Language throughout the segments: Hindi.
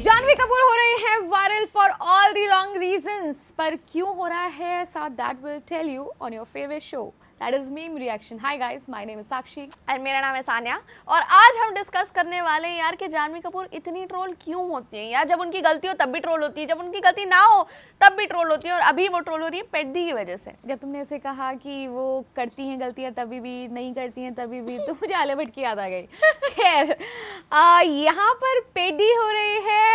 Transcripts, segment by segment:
जानवी कपूर हो रही है viral for all the wrong reasons, पर क्यों हो रहा है ऐसा, that will tell you on your favourite show, that is meme reaction. Hi guys, my name is Sakshi और मेरा नाम है सान्या। और आज हम डिस्कस करने वाले हैं यार कि जानवी कपूर इतनी ट्रोल क्यों होती है यार। जब उनकी गलती हो तब भी ट्रोल होती है, जब उनकी गलती ना हो तब भी ट्रोल होती है, और अभी वो ट्रोल हो रही है पेड्डी की वजह से। जब तुमने ऐसे कहा कि वो करती हैं गलतियां तभी भी, नहीं करती हैं तभी भी, तो मुझे आलिया भट्ट की याद आ गई। खैर, यहाँ पर पेडी हो रही है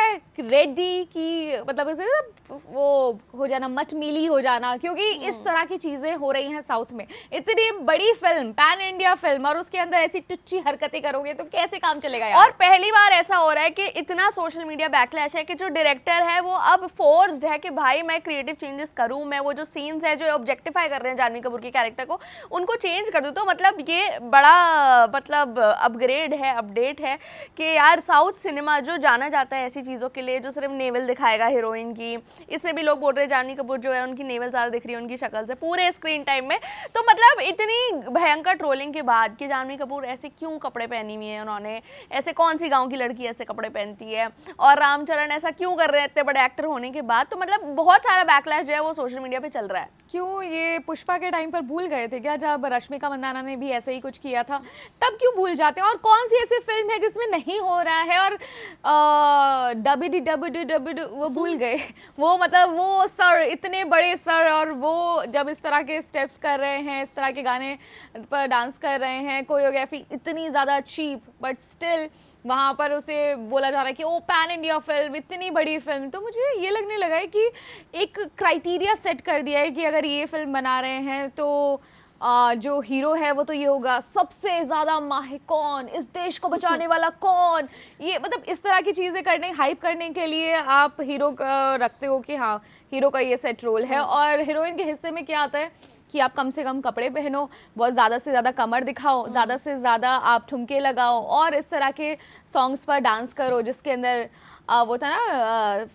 रेडी की, मतलब ऐसे ना वो हो जाना, मटमीली हो जाना, क्योंकि इस तरह की चीजें हो रही हैं साउथ में। इतनी बड़ी फिल्म, पैन इंडिया फिल्म, और उसके अंदर ऐसी टुच्ची हरकतें करोगे तो कैसे काम चलेगा यार। और पहली बार ऐसा हो रहा है कि इतना सोशल मीडिया बैकलैश है कि जो डायरेक्टर है वो अब फोर्स्ड है कि भाई मैं क्रिएटिव चेंजेस करूं, मैं वो जो सीन्स है जो ऑब्जेक्टिफाई कर रहे हैं जानवी कपूर के कैरेक्टर को, उनको चेंज कर दूं। तो मतलब ये बड़ा मतलब अपग्रेड है, अपडेट है कि यार साउथ सिनेमा जो जाना जाता है ऐसी चीज़ों के लिए, जो सिर्फ नेवल दिखाएगा हीरोइन की, इससे भी लोग बोल रहे हैं जानवी कपूर जो है उनकी नेवल ज़्यादा दिख रही है उनकी शक्ल से पूरे स्क्रीन टाइम में। तो मतलब इतनी भयंकर ट्रोलिंग के बाद कि जानवी कपूर ऐसे क्यों कपड़े पहनी हुई है, उन्होंने ऐसे कौन सी गांव की लड़की ऐसे कपड़े पहनती है, और रामचरण ऐसा क्यों कर रहे हैं इतने बड़े एक्टर होने के बाद। तो मतलब बहुत सारा बैकलैश जो है वो सोशल मीडिया पे चल रहा है। क्यों ये पुष्पा के टाइम पर भूल गए थे क्या, जब रश्मिका मंदाना ने भी ऐसे ही कुछ किया था, तब क्यों भूल जाते हैं। और कौन सी ऐसी फिल्म है जिसमें नहीं हो रहा है, और डब्ल्यू वो भूल गए। वो मतलब वो सर, इतने बड़े सर, और वो जब इस तरह के स्टेप्स कर रहे हैं, इस तरह के गाने पर डांस कर रहे हैं, कोरियोग्राफी इतनी ज़्यादा चीप, बट स्टिल वहाँ पर उसे बोला जा रहा है कि ओ पैन इंडिया फिल्म, इतनी बड़ी फिल्म। तो मुझे ये लगने लगा है कि एक क्राइटेरिया सेट कर दिया है कि अगर ये फिल्म बना रहे हैं तो जो हीरो है वो तो ये होगा, सबसे ज़्यादा माहिर कौन, इस देश को बचाने वाला कौन। ये मतलब इस तरह की चीज़ें करने, हाइप करने के लिए आप हीरो रखते हो कि हाँ हीरो का ये सेट रोल है, और हीरोइन के हिस्से में क्या आता है कि आप कम से कम कपड़े पहनो, बहुत ज़्यादा से ज़्यादा कमर दिखाओ, ज़्यादा से ज़्यादा आप ठुमके लगाओ, और इस तरह के सॉन्ग्स पर डांस करो जिसके अंदर वो था ना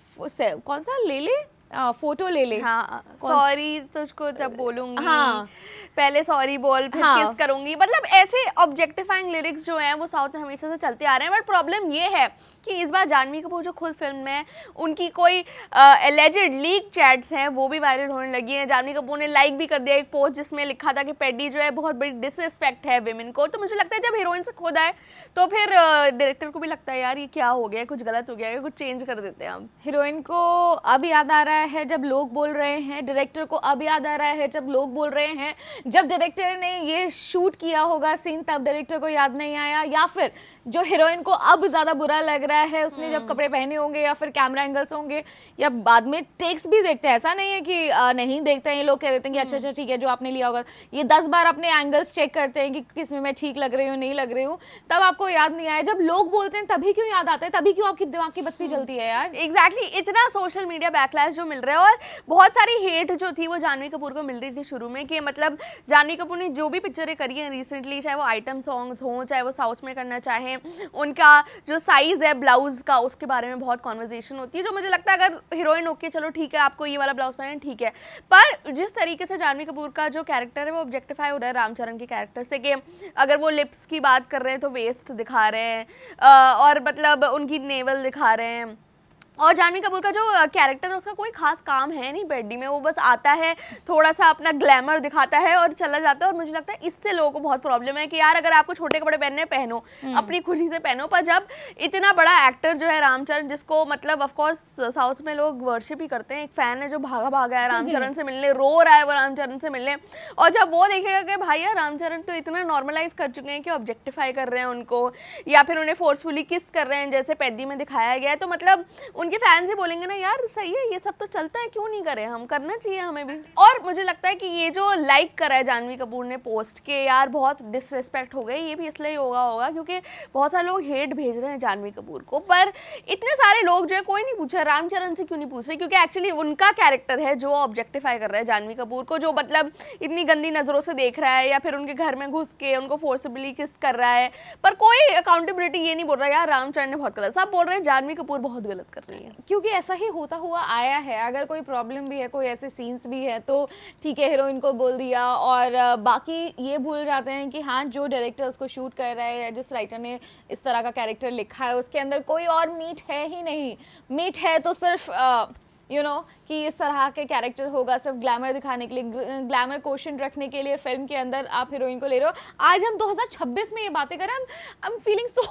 कौन सा ले ले फोटो ले ले, हाँ सॉरी तुझको जब बोलूंगी, हाँ पहले सॉरी बोल फिर हाँ, किस करूंगी। मतलब ऐसे ऑब्जेक्टिफाइंग लिरिक्स जो हैं वो साउथ में हमेशा से चलते आ रहे हैं। बट प्रॉब्लम ये है कि इस बार जानवी कपूर जो खुद फिल्म में उनकी कोई एलिजेड लीक चैट्स हैं वो भी वायरल होने लगी हैं। जानवी कपूर ने लाइक भी कर दिया एक पोस्ट जिसमें लिखा था कि पेडी जो है बहुत बड़ी डिसरिस्पेक्ट है विमेन को। तो मुझे लगता है जब हीरोइन से खुद आए तो फिर डायरेक्टर को भी लगता है यार ये क्या हो गया, कुछ गलत हो गया है, कुछ चेंज कर देते हैं हम। हीरोइन को अब याद आ रहा है जब लोग बोल रहे हैं, डायरेक्टर को अब याद आ रहा है जब लोग बोल रहे हैं। जब डायरेक्टर ने ये शूट किया होगा सीन तब डायरेक्टर को याद नहीं आया, या फिर जो हीरोइन को अब ज़्यादा बुरा लग रहा है उसने जब कपड़े पहने होंगे, या फिर कैमरा एंगल्स होंगे, या बाद में टेक्स भी देखते हैं। ऐसा नहीं है कि नहीं देखते हैं, ये लोग कह देते हैं कि अच्छा अच्छा ठीक है जो आपने लिया होगा, ये 10 बार अपने एंगल्स चेक करते हैं कि किस में मैं ठीक लग रही हूँ नहीं लग रही हूँ, तब आपको याद नहीं आया। जब लोग बोलते हैं तभी क्यों याद आता है, तभी क्यों आपकी दिमाग की बत्ती जलती है यार। एग्जैक्टली इतना सोशल मीडिया बैकलैश जो मिल रहा है, और बहुत सारी हेट जो थी वो जानवी कपूर को मिल रही थी शुरू में कि मतलब जानवी कपूर ने जो भी पिक्चरें करी हैं रिसेंटली, चाहे वो आइटम सॉन्ग्स हों, चाहे वो साउथ में करना चाहें, उनका जो साइज़ है ब्लाउज़ का उसके बारे में बहुत कॉन्वर्जेशन होती है। जो मुझे लगता है अगर हीरोइन ओके चलो ठीक है आपको ये वाला ब्लाउज पहने ठीक है, पर जिस तरीके से जानवी कपूर का जो कैरेक्टर है वो ऑब्जेक्टिफाई हो रहा है रामचरण के कैरेक्टर से, कि अगर वो लिप्स की बात कर रहे हैं तो वेस्ट दिखा रहे हैं, और मतलब उनकी नेवल दिखा रहे हैं। और जानवी कपूर का जो कैरेक्टर है उसका कोई खास काम है नहीं पेडी में, वो बस आता है थोड़ा सा अपना ग्लैमर दिखाता है और चला जाता है। और मुझे लगता है इससे लोगों को बहुत प्रॉब्लम है कि यार अगर आपको छोटे कपड़े पहनने पहनो, अपनी खुशी से पहनो। पर जब इतना बड़ा एक्टर जो है रामचरण, जिसको मतलब ऑफकोर्स साउथ में लोग वर्शिप ही करते हैं, एक फैन है जो भागा भागा है रामचरण से मिलने, रो रहा है वो रामचरण से मिलने, और जब वो देखेगा कि भाई यार रामचरण तो इतना नॉर्मलाइज कर चुके हैं कि ऑब्जेक्टिफाई कर रहे हैं उनको, या फिर उन्हें फोर्सफुली किस कर रहे हैं जैसे पेडी में दिखाया गया है, तो मतलब उनके फैंस ही बोलेंगे ना यार सही है ये सब तो चलता है, क्यों नहीं करें, हम करना चाहिए हमें भी। और मुझे लगता है कि ये जो लाइक करा है जानवी कपूर ने पोस्ट के यार बहुत डिसरिस्पेक्ट हो गई, ये भी इसलिए होगा क्योंकि बहुत सारे लोग हेट भेज रहे हैं जानवी कपूर को। पर इतने सारे लोग जो है कोई नहीं पूछा रामचरण से, क्यों नहीं पूछ रहे, क्योंकि एक्चुअली उनका कैरेक्टर है जो ऑब्जेक्टिफाई कर रहा है जानवी कपूर को, जो मतलब इतनी गंदी नजरों से देख रहा है, या फिर उनके घर में घुस के उनको फोर्सबली किस कर रहा है। पर कोई अकाउंटेबिलिटी ये नहीं बोल रहा यार रामचरण ने बहुत गलत, सब बोल रहे हैं जानवी कपूर बहुत गलत कर रही है। चाहिए। क्योंकि ऐसा ही होता हुआ आया है, अगर कोई प्रॉब्लम भी है, कोई ऐसे सीन्स भी है तो ठीक है हीरोइन को बोल दिया, और बाकी ये भूल जाते हैं कि हाँ जो डायरेक्टर उसको शूट कर रहा है या जिस राइटर ने इस तरह का कैरेक्टर लिखा है उसके अंदर कोई और मीट है ही नहीं। मीट है तो सिर्फ कि इस तरह के कैरेक्टर होगा, सिर्फ ग्लैमर दिखाने के लिए, ग्लैमर क्वेश्चन रखने के लिए फिल्म के अंदर आप हीरोइन को ले रहे हो। आज हम 2026 में ये बातें करें, I am feeling so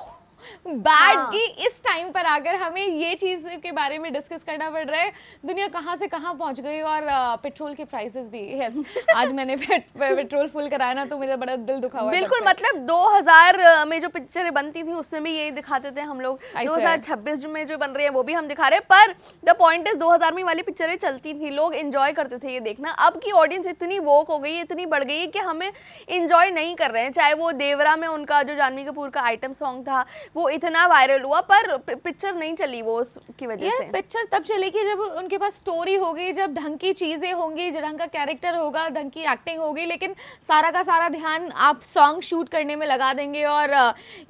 bad कि इस टाइम पर आकर हमें ये चीज़ के बारे में डिस्कस करना पड़ रहा है। दुनिया कहाँ से कहाँ पहुँच गई, और पेट्रोल के प्राइसेस भी। यस, आज मैंने पेट्रोल फुल कराया ना तो मेरा बड़ा दिल दुखा हुआ। बिल्कुल, मतलब 2000 में जो पिक्चरें बनती थी उसमें भी यही दिखाते थे हम लोग, 2026 में जो बन रही है वो भी हम दिखा रहे हैं। पर द पॉइंट इज 2000 में वाली पिक्चरें चलती थी, लोग एंजॉय करते थे ये देखना। अब की ऑडियंस इतनी वोक हो गई है, इतनी बढ़ गई है कि हमें एंजॉय नहीं कर रहे हैं। चाहे वो देवरा में उनका जो जानवी कपूर का आइटम सॉन्ग था वो इतना वायरल हुआ, पर पिक्चर नहीं चली वो उसकी वजह से। पिक्चर तब चलेगी जब उनके पास स्टोरी होगी, जब ढंग की चीजें होंगी, जब ढंग का कैरेक्टर होगा, ढंग की एक्टिंग होगी। लेकिन सारा का सारा ध्यान आप सॉन्ग शूट करने में लगा देंगे और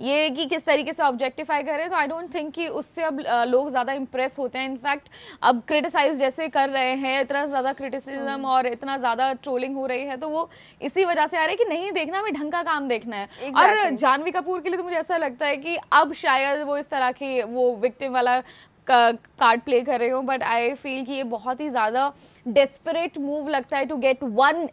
ये कि किस तरीके से ऑब्जेक्टिफाई करें, तो आई डोंट थिंक कि उससे अब लोग ज़्यादा इंप्रेस होते हैं। इनफैक्ट अब क्रिटिसाइज जैसे कर रहे हैं, इतना ज़्यादा क्रिटिसिज्म और इतना ज़्यादा ट्रोलिंग हो रही है, तो वो इसी वजह से आ रहा है कि नहीं देखना, हमें ढंग का काम देखना है। और जानवी कपूर के लिए तो मुझे ऐसा लगता है कि अब शायद वो इस तरह की वो विक्टिम वाला कार्ड प्ले कर रहे हो, बट आई फील कि ये बहुत ही ज़्यादा डेस्परेट मूव लगता है to get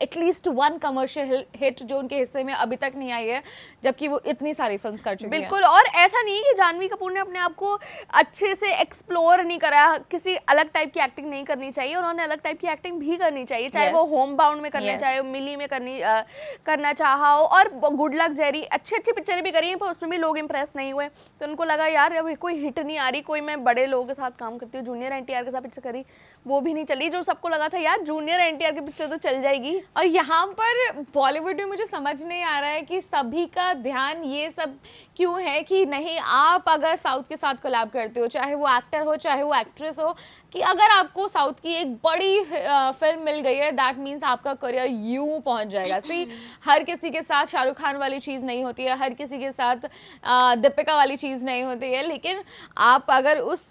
at least one commercial hit जो उनके हिस्से में अभी तक नहीं आई है, जबकि वो इतनी सारी फिल्म्स कर चुकी हैं। बिल्कुल, और ऐसा नहीं है कि जानवी कपूर ने अपने आप को अच्छे से एक्सप्लोर नहीं करा, किसी अलग टाइप की एक्टिंग नहीं करनी चाहिए, उन्होंने अलग टाइप की एक्टिंग भी करनी चाहिए, चाहे वो होम बाउंड में करना चाहे मिली में करना चाहा हो, और गुड लक जेरी अच्छी अच्छी पिक्चरें भी करी हैं, पर उसमें भी लोग इंप्रेस नहीं हुए। तो उनको लगा यार अब कोई हिट नहीं आ रही, कोई मैं बड़े लोगों के साथ काम करती हूँ, जूनियर एनटीआर के साथ पिक्चर करी, वो भी नहीं चली। जो सबको लगा था यार जूनियर एनटीआर की पिक्चर तो चल जाएगी। और यहाँ पर बॉलीवुड में मुझे समझ नहीं आ रहा है कि सभी का ध्यान ये सब क्यों है कि नहीं, आप अगर साउथ के साथ कोलैब करते हो, चाहे वो एक्टर हो चाहे वो एक्ट्रेस हो, कि अगर आपको साउथ की एक बड़ी फिल्म मिल गई है, दैट मीन्स आपका करियर यूं पहुंच जाएगा। सी, हर किसी के साथ शाहरुख खान वाली चीज़ नहीं होती है, हर किसी के साथ दीपिका वाली चीज़ नहीं होती है, लेकिन आप अगर उस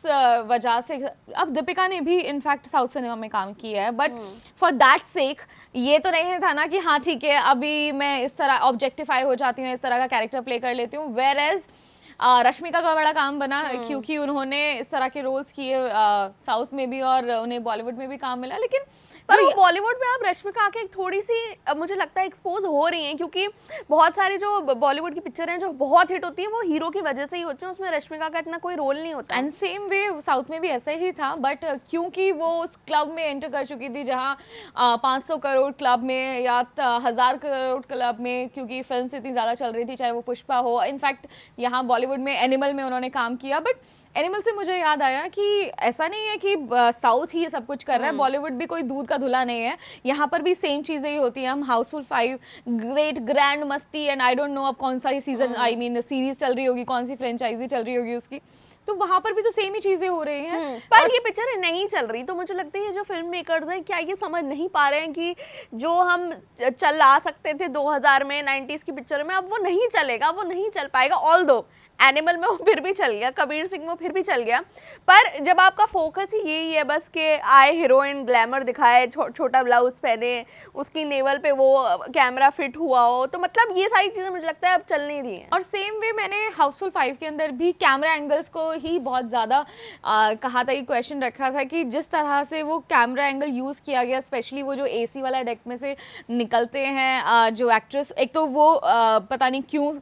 वजह से, अब दीपिका ने भी इनफैक्ट साउथ सिनेमा में काम किया है, बट फॉर दैट सेक ये तो नहीं था ना कि हाँ ठीक है अभी मैं इस तरह ऑब्जेक्टिफाई हो जाती हूँ, इस तरह का कैरेक्टर प्ले कर लेती हूँ। वेयर एज रश्मिका का बड़ा काम बना क्योंकि उन्होंने इस तरह के रोल्स किए साउथ में भी और उन्हें बॉलीवुड में भी काम मिला। लेकिन पर वो बॉलीवुड में अब रश्मिका आके थोड़ी सी मुझे लगता है एक्सपोज हो रही हैं, क्योंकि बहुत सारी जो बॉलीवुड की पिक्चर हैं जो बहुत हिट होती हैं वो हीरो की वजह से ही होती हैं, उसमें रश्मिका का इतना कोई रोल नहीं होता। एंड सेम वे साउथ में भी ऐसा ही था, बट क्योंकि वो उस क्लब में एंटर कर चुकी थी जहाँ 500 करोड़ क्लब में या 1000 करोड़ क्लब में, क्योंकि फिल्म से इतनी ज़्यादा चल रही थी, चाहे वो पुष्पा हो, इनफैक्ट यहाँ बॉलीवुड में एनिमल में उन्होंने काम किया। बट एनिमल से मुझे याद आया कि ऐसा नहीं है कि साउथ ही ये सब कुछ कर रहा है, बॉलीवुड भी कोई दूध का धुला नहीं है, यहाँ पर भी सेम चीज़ें ही होती हैं। हम हाउसफुल 5, ग्रेट ग्रैंड मस्ती, एंड आई डोंट नो अब कौन सा ही सीजन, आई मीन सीरीज चल रही होगी, कौन सी फ्रेंचाइजी चल रही होगी उसकी, तो वहाँ पर भी तो सेम ही चीज़ें हो रही हैं। पर ये पिक्चर नहीं चल रही, तो मुझे लगता है ये जो फिल्म मेकर्स हैं क्या ये समझ नहीं पा रहे हैं कि जो हम चला सकते थे 2000 में 90s की पिक्चर में, अब वो नहीं चलेगा, वो नहीं चल पाएगा। ऑल दो एनिमल में वो फिर भी चल गया, कबीर सिंह में फिर भी चल गया, पर जब आपका फोकस ही यही है बस के आए हीरोइन ग्लैमर दिखाए, छोटा ब्लाउज पहने, उसकी नेवल पे वो कैमरा फिट हुआ हो, तो मतलब ये सारी चीज़ें मुझे लगता है अब चल नहीं रही हैं। और सेम वे मैंने हाउसफुल 5 के अंदर भी कैमरा एंगल्स को ही बहुत ज़्यादा कहा था, ये क्वेश्चन रखा था कि जिस तरह से वो कैमरा एंगल यूज़ किया गया, स्पेशली वो जो AC वाला डेक में से निकलते हैं जो एक्ट्रेस, एक तो वो पता नहीं क्यों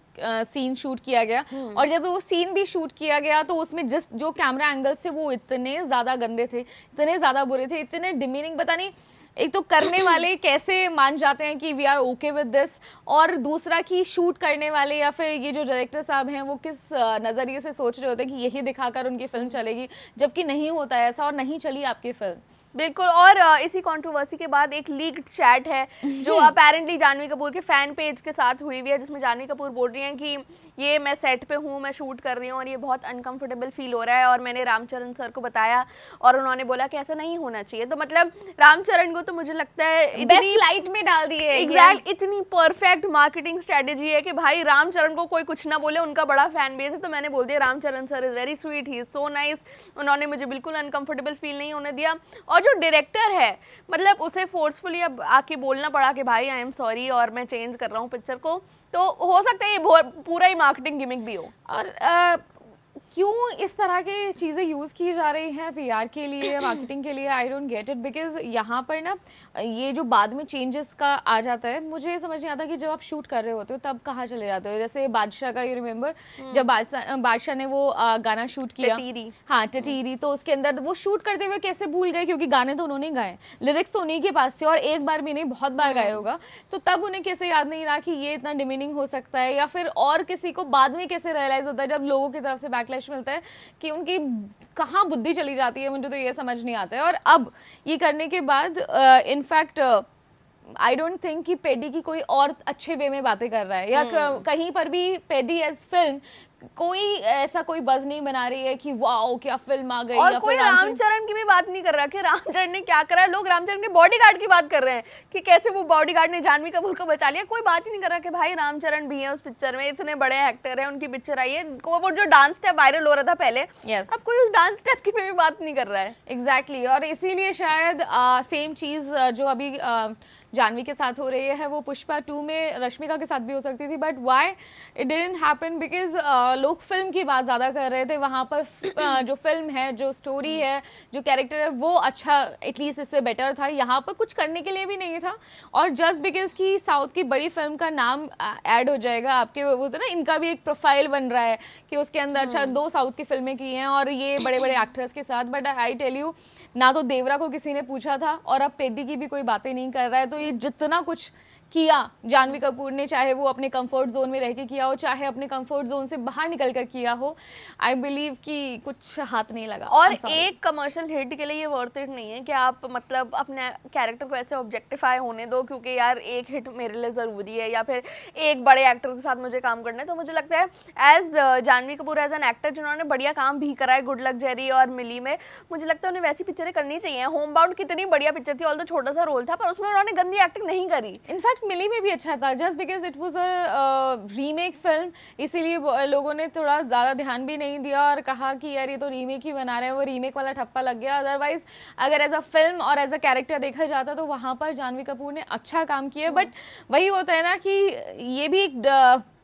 सीन शूट किया गया, और जब वो सीन भी शूट किया गया तो उसमें जो कैमरा एंगल्स थे वो इतने ज़्यादा गंदे थे, इतने ज़्यादा बुरे थे, इतने डिमीनिंग, पता नहीं एक तो करने वाले कैसे मान जाते हैं कि we are okay with this, और दूसरा कि शूट करने वाले या फिर ये जो डायरेक्टर साहब हैं वो किस नज़रिए से सोच रहे होते हैं कि यही दिखाकर उनकी फिल्म चलेगी, जबकि नहीं होता है ऐसा और नहीं चली आपकी फिल्म। बिल्कुल। और इसी कंट्रोवर्सी के बाद एक लीक्ड चैट है जो अपेरेंटली जानवी कपूर के फैन पेज के साथ हुई हुई है, जिसमें जानवी कपूर बोल रही हैं कि ये मैं सेट पे हूँ, मैं शूट कर रही हूँ और ये बहुत अनकंफर्टेबल फील हो रहा है और मैंने रामचरण सर को बताया और उन्होंने बोला कि ऐसा नहीं होना चाहिए। तो मतलब रामचरण को तो मुझे लगता है बेस्ट लाइट में डाल दिए एग्जैक्ट इतनी परफेक्ट मार्केटिंग स्ट्रेटेजी है कि भाई रामचरण को कोई कुछ ना बोले, उनका बड़ा फैन बेस है। तो मैंने बोल दिया Ram Charan sir is very sweet, he is so nice, उन्होंने मुझे बिल्कुल अनकंफर्टेबल फील नहीं होने दिया। और जो डायरेक्टर है मतलब उसे फोर्सफुली अब आके बोलना पड़ा कि भाई आई एम सॉरी और मैं चेंज कर रहा हूँ पिक्चर को, तो हो सकता है ये पूरा ही मार्केटिंग गिमिक भी हो। और क्यों इस तरह की चीज़ें यूज़ की जा रही हैं पीआर के लिए, मार्केटिंग के लिए, I don't get it. Because यहाँ पर ना ये जो बाद में चेंजेस का आ जाता है, मुझे समझ नहीं आता कि जब आप शूट कर रहे होते हो तब कहाँ चले जाते हो। जैसे बादशाह का यू रिमेंबर, जब बादशाह ने वो गाना शूट किया, टटीरी। हाँ टटीरी, तो उसके अंदर वो शूट करते हुए कैसे भूल गए, क्योंकि गाने तो उन्होंने गाए, लिरिक्स तो उन्हीं के पास थे और एक बार भी नहीं बहुत बार गाए होगा, तो तब उन्हें कैसे याद नहीं रहा कि ये इतना डिमीनिंग हो सकता है। या फिर और किसी को बाद में कैसे रियलाइज होता है जब लोगों की तरफ से बैकलैश मिलता है कि उनकी कहाँ बुद्धि चली जाती है, मुझे तो ये समझ नहीं आता है। और अब ये करने के बाद इनफैक्ट आई डोंट थिंक कि पेडी की कोई और अच्छे वे में बातें कर रहा है या कहीं पर भी पेडी एज फिल्म कोई ऐसा कोई बज नहीं बना रही है कि वाओ क्या फिल्म आ गई। और या कोई फिर रामचरण की भी बात नहीं कर रहा कि रामचरण ने क्या करा है। लोग रामचरण के बॉडीगार्ड की बात कर रहे हैं कि कैसे वो बॉडीगार्ड ने जानवी कपूर को बचा लिया। कोई बात ही नहीं कर रहा कि भाई रामचरण भी है उस पिक्चर में, इतने बड़े एक्टर हैं, उनकी पिक्चर आई है। वो जो डांस स्टेप वायरल हो रहा था पहले, Yes. अब कोई उस डांस स्टेप की भी बात नहीं कर रहा है। एग्जैक्टली और इसीलिए शायद सेम चीज़ जो अभी जानवी के साथ हो रही है वो पुष्पा 2 में रश्मिका के साथ भी हो सकती थी, but why it didn't happen, because लोग फिल्म की बात ज़्यादा कर रहे थे। वहाँ पर जो फिल्म है, जो स्टोरी है, जो कैरेक्टर है वो अच्छा एटलीस्ट इससे बेटर था। यहाँ पर कुछ करने के लिए भी नहीं था और जस्ट बिकॉज कि साउथ की बड़ी फिल्म का नाम ऐड हो जाएगा आपके, वो तो ना इनका भी एक प्रोफाइल बन रहा है कि उसके अंदर अच्छा 2 साउथ की फिल्में की हैं और ये बड़े बड़े एक्टर्स के साथ। बट आई टेल यू, ना तो देवरा को किसी ने पूछा था और अब पेडी की भी कोई बातें नहीं कर रहा है। तो ये जितना कुछ किया जानवी कपूर ने, चाहे वो अपने कंफर्ट जोन में रह के किया हो, चाहे अपने कंफर्ट जोन से बाहर निकल कर किया हो, आई बिलीव कि कुछ हाथ नहीं लगा। और एक कमर्शियल हिट के लिए ये वर्थ इट नहीं है कि आप मतलब अपने कैरेक्टर को ऐसे ऑब्जेक्टिफाई होने दो क्योंकि यार एक हिट मेरे लिए ज़रूरी है या फिर एक बड़े एक्टर के साथ मुझे काम करना है। तो मुझे लगता है as Janhvi Kapoor as an actor जिन्होंने बढ़िया काम भी करा है गुड लक जेरी और मिली में, मुझे लगता है उन्हें वैसी पिक्चरें करनी चाहिए। होम बाउंड कितनी बढ़िया पिक्चर थी, ऑल्दो छोटा सा रोल था पर उसमें उन्होंने गंदी एक्टिंग नहीं करी। इनफैक्ट मिली में भी अच्छा था, just because it was a remake film, इसीलिए लोगों ने थोड़ा ज़्यादा ध्यान भी नहीं दिया और कहा कि यार ये तो रीमेक ही बना रहे हैं, वो रीमेक वाला ठप्पा लग गया। अदरवाइज अगर एज अ फिल्म और एज अ कैरेक्टर देखा जाता तो वहाँ पर जानवी कपूर ने अच्छा काम किया। बट वही होता है ना कि ये भी एक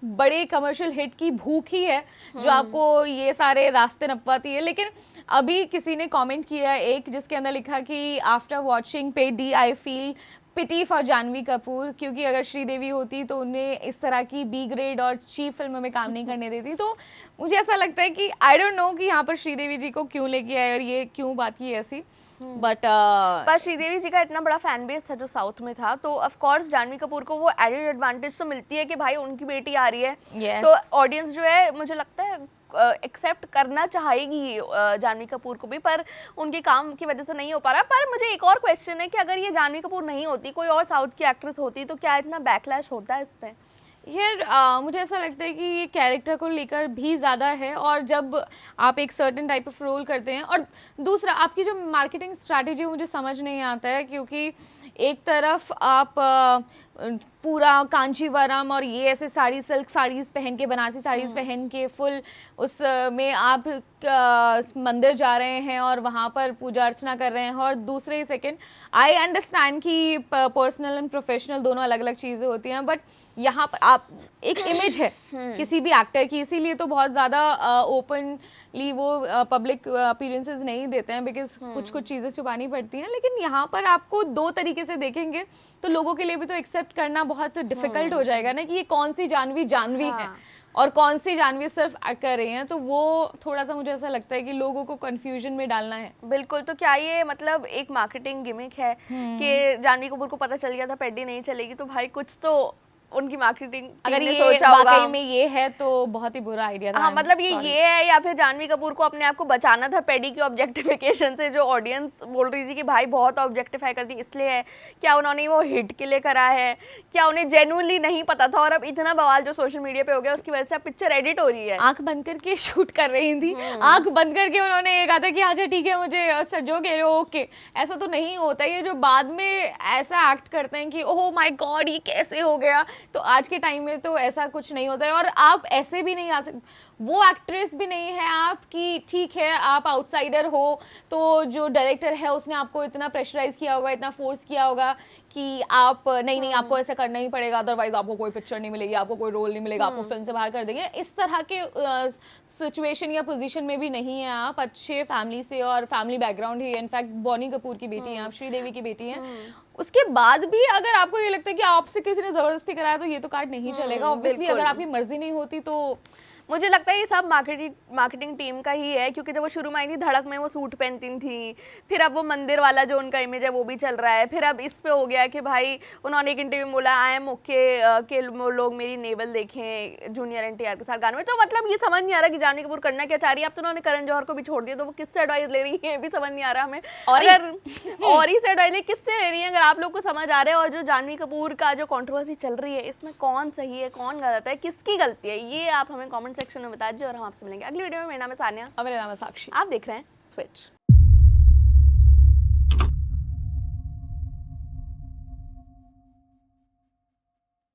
बड़े कमर्शियल हिट की भूख ही है जो आपको ये सारे रास्ते नपवाती है। लेकिन अभी किसी ने कमेंट किया एक जिसके अंदर लिखा कि after watching Peddi I feel pity for Janhvi Kapoor, क्योंकि अगर श्रीदेवी होती तो उन्हें इस तरह की बी ग्रेड और चीप फिल्मों में काम नहीं करने देती। तो मुझे ऐसा लगता है कि आई डोंट नो कि यहाँ पर श्रीदेवी जी को क्यों लेके आए और ये क्यों बात की ऐसी। बट पर श्रीदेवी जी का इतना बड़ा फैन बेस था जो साउथ में था, तो ऑफ कोर्स जानवी कपूर को वो एडेड एडवांटेज तो मिलती है कि भाई उनकी बेटी आ रही है। Yes. तो ऑडियंस जो है मुझे लगता है एक्सेप्ट करना चाहेगी जानवी कपूर को भी, पर उनके काम की वजह से नहीं हो पा रहा। पर मुझे एक और क्वेश्चन है कि अगर ये जानवी कपूर नहीं होती, कोई और साउथ की एक्ट्रेस होती, तो क्या इतना बैकलैश होता है इस पे? यार मुझे ऐसा लगता है कि ये कैरेक्टर को लेकर भी ज़्यादा है और जब आप एक सर्टेन टाइप ऑफ रोल करते हैं, और दूसरा आपकी जो मार्केटिंग स्ट्रैटेजी मुझे समझ नहीं आता है, क्योंकि एक तरफ आप पूरा कांचीवरम और ये ऐसे साड़ी सिल्क साड़ीज़ पहन के, बनारसी साड़ीज़ पहन के फुल उस में आप मंदिर जा रहे हैं और वहाँ पर पूजा अर्चना कर रहे हैं, और दूसरे सेकंड आई अंडरस्टैंड कि पर्सनल एंड प्रोफेशनल दोनों अलग अलग चीज़ें होती हैं, बट यहाँ पर आप एक इमेज है किसी भी एक्टर की, इसीलिए तो बहुत ज़्यादा ओपनली वो पब्लिक अपीयरेंसेस नहीं देते हैं, बिकॉज कुछ कुछ चीज़ें छुपानी पड़ती हैं। लेकिन यहाँ पर आपको दो तरीके से देखेंगे तो लोगों के लिए भी तो एक्सेप्ट करना बहुत डिफिकल्ट हो जाएगा ना कि ये कौन सी जानवी है और कौन सी जानवी सिर्फ कर रही हैं। तो वो थोड़ा सा मुझे ऐसा लगता है कि लोगों को कंफ्यूजन में डालना है। बिल्कुल। तो क्या ये मतलब एक मार्केटिंग गिमिक है कि जानवी कपूर को पता चल गया था पेडी नहीं चलेगी, तो भाई कुछ तो उनकी मार्केटिंग अगर ने ये सोचा होगा। वाकई में ये है तो बहुत ही बुरा आइडिया था। हाँ, I'm मतलब sorry. ये है, या फिर जानवी कपूर को अपने आप को बचाना था पेडी की ऑब्जेक्टिफिकेशन से, जो ऑडियंस बोल रही थी कि भाई बहुत ऑब्जेक्टिफाई करती, इसलिए है। क्या उन्होंने वो हिट के लिए करा है, क्या उन्हें जेन्युइनली नहीं पता था, और अब इतना बवाल जो सोशल मीडिया पे हो गया उसकी वजह से अब पिक्चर एडिट हो रही है। आंख बंद करके शूट कर रही थी, आंख बंद करके उन्होंने ये कहा था कि अच्छा ठीक है मुझे सजो कह रहे हो ओके। ऐसा तो नहीं होता। ये जो बाद में ऐसा एक्ट करते हैं कि ओह माय गॉड ये कैसे हो गया, तो आज के टाइम में तो ऐसा कुछ नहीं होता है। और आप ऐसे भी नहीं आ सकते, वो एक्ट्रेस भी नहीं है आप कि ठीक है आप आउटसाइडर हो, तो जो डायरेक्टर है उसने आपको इतना प्रेशराइज किया होगा, इतना फोर्स किया होगा कि आप नहीं आपको ऐसा करना ही पड़ेगा, अदरवाइज आपको कोई पिक्चर नहीं मिलेगी, आपको कोई रोल नहीं मिलेगा, आपको फिल्म से बाहर कर देंगे। इस तरह के सिचुएशन या पोजीशन में भी नहीं है आप। अच्छे फैमिली से और फैमिली बैकग्राउंड ही, इनफैक्ट बॉनी कपूर की बेटी हैं आप, श्रीदेवी की बेटी हैं। उसके बाद भी अगर आपको ये लगता है कि आपसे किसी ने जबरदस्ती कराया तो ये तो कार्ड नहीं चलेगा ऑब्वियसली। अगर आपकी मर्जी नहीं होती तो मुझे लगता है ये सब मार्केटिंग टीम का ही है, क्योंकि जब वो शुरू में आई थी धड़क में वो सूट पहनती थी, फिर अब वो मंदिर वाला जो उनका इमेज है वो भी चल रहा है, फिर अब इस पे हो गया कि भाई उन्होंने एक इंटरव्यू में बोला आई एम ओके कि लोग मेरी नेवल देखें जूनियर एनटीआर के साथ गाने में। तो मतलब ये समझ नहीं आ रहा कि जानवी कपूर करना क्या चाह रही है। अब तो उन्होंने करण जौहर को भी छोड़ दिया, तो वो किससे एडवाइस ले रही है भी समझ नहीं आ रहा हमें। और ही से एडवाइस किससे ले रही है, अगर आप लोग को समझ आ रहा है। और जो जानवी कपूर का जो कंट्रोवर्सी चल रही है इसमें कौन सही है कौन गलत है, किसकी गलती है, ये आप हमें कमेंट सेक्शन में बता दीजिए और हम आपसे मिलेंगे अगली वीडियो में। मेरा नाम है सानिया और मेरा नाम है साक्षी। आप देख रहे हैं स्विच।